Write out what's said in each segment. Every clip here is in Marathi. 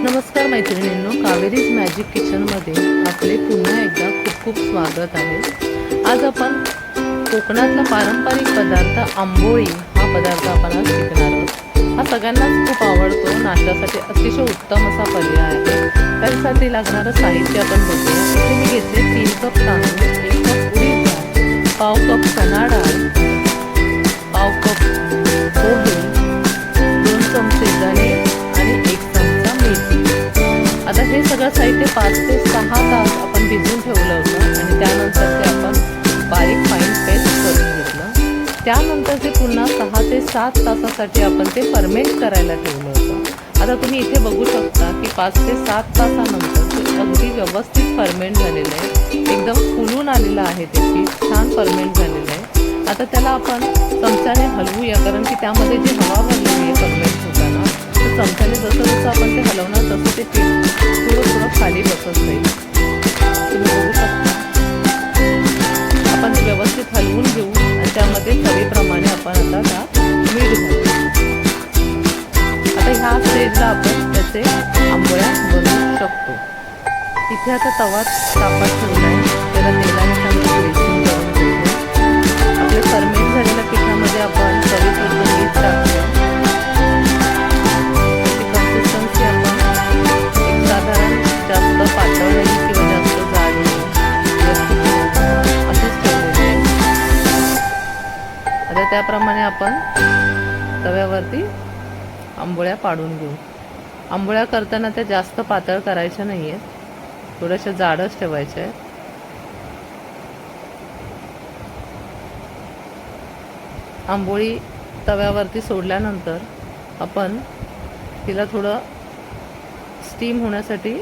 नमस्कार मैत्रिणींनो, कावेरीज मॅजिक किचनमध्ये आपले पुन्हा एकदा खूप खूप स्वागत आहे। आज आपण कोकणातला पारंपरिक पदार्थ आंबोळी हा पदार्थ आपण आज शिकणार आहोत। हा सगळ्यांनाच खूप आवडतो, नाश्त्यासाठी अतिशय उत्तम असा पर्याय आहे। त्यासाठी लागणारं साहित्य आपण बघूया। इथे मी घेतले 3 कप तांदूळ, 1 कप उडीद डाळ, पाव कप चणा डाळ, पाव कप पोहे, 2 चमचे धणे आणि 1 चमचा मेथी। आता हे सगळं साहित्य 5 ते 6 तास आपण भिजवून ठेवलं होतं आणि त्यानंतर ते आपण बारीक फाईन पेस्ट करून घेतलं। त्यानंतर ते पुन्हा 6 ते 7 तासासाठी आपण ते फर्मेंट करायला ठेवलं होतं। आता तुम्ही इथे बघू शकता की 5 ते 7 तासानंतर ते अगदी व्यवस्थित फर्मेंट झालेलं आहे, एकदम फुलून आलेलं आहे, ते पीठ छान फर्मेंट झालेलं आहे। आता त्याला आपण चमच्याने हलवूया, कारण की त्यामध्ये जी हवा भरलेली आहे फर्मेंट होताना, तर चमच्याने जसं जसं आपण ते हलवणार तसं ते पीठ थोडं खाली बसत जाईल। तुम्ही बघू शकता। आपण ते व्यवस्थित हलवून घेऊ आणि त्यामध्ये चवीप्रमाणे आपण आता मीठ घालू। आता ह्या स्टेजला आपण त्याचे आंबोळ्या बनवू शकतो। इथे आता तवा तापत ठेवला आहे, त्याला तेलाने चांगलं ग्रेसिंग करून घेतो। आपल्या फर्मेंट झालेल्या पिठामध्ये आपण चवीपुरतं मीठ टाकूया। कन्सिस्टन्सी आपण एक साधारण जास्त पातळ नाही किंवा जास्त जाड नाही, अशीच ठेवलेली आहे। आता त्याप्रमाणे आपण तव्यावरती आंबोळ्या पाडून घेऊ। आंबोळ्या करताना त्या जास्त पातळ करायच्या नाही आहेत, थोड्याशा जाडच ठेवायच्या आहेत। आंबोळी तव्यावरती सोडल्यानंतर आपण तिला थोडं स्टीम होण्यासाठी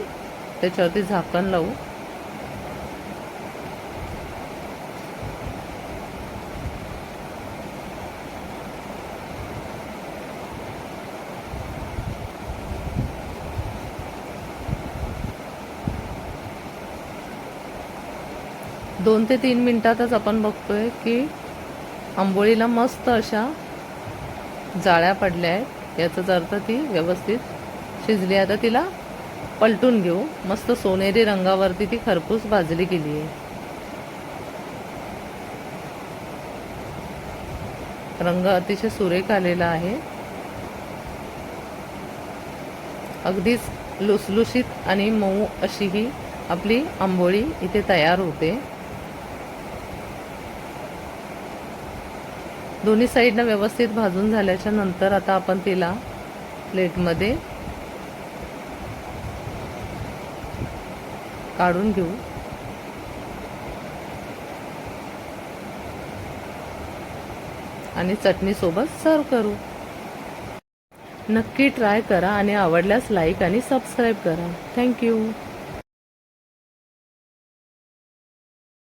त्याच्यावरती झाकण लावू। दोन ते 3 मिनिटातच आपण बघतोय की आंबोळीला मस्त अशा जाळ्या पडल्या आहेत, याचाच अर्थ ती व्यवस्थित शिजली। आता तिला पलटून घेऊ। मस्त सोनेरी रंगावरती ती खरपूस भाजली गेली आहे। रंग अतिशय सुरेख आलेला आहे, अगदीच लुसलुशीत आणि मऊ अशी ही आपली आंबोळी इथे तयार होते। दोन्ही साईडनं व्यवस्थित भाजून झाल्याच्या नंतर आता आपण तिला प्लेटमध्ये काढून घेऊ आणि चटणीसोबत सर्व करू। नक्की ट्राय करा आणि आवडल्यास लाईक आणि सबस्क्राईब करा। थँक्यू।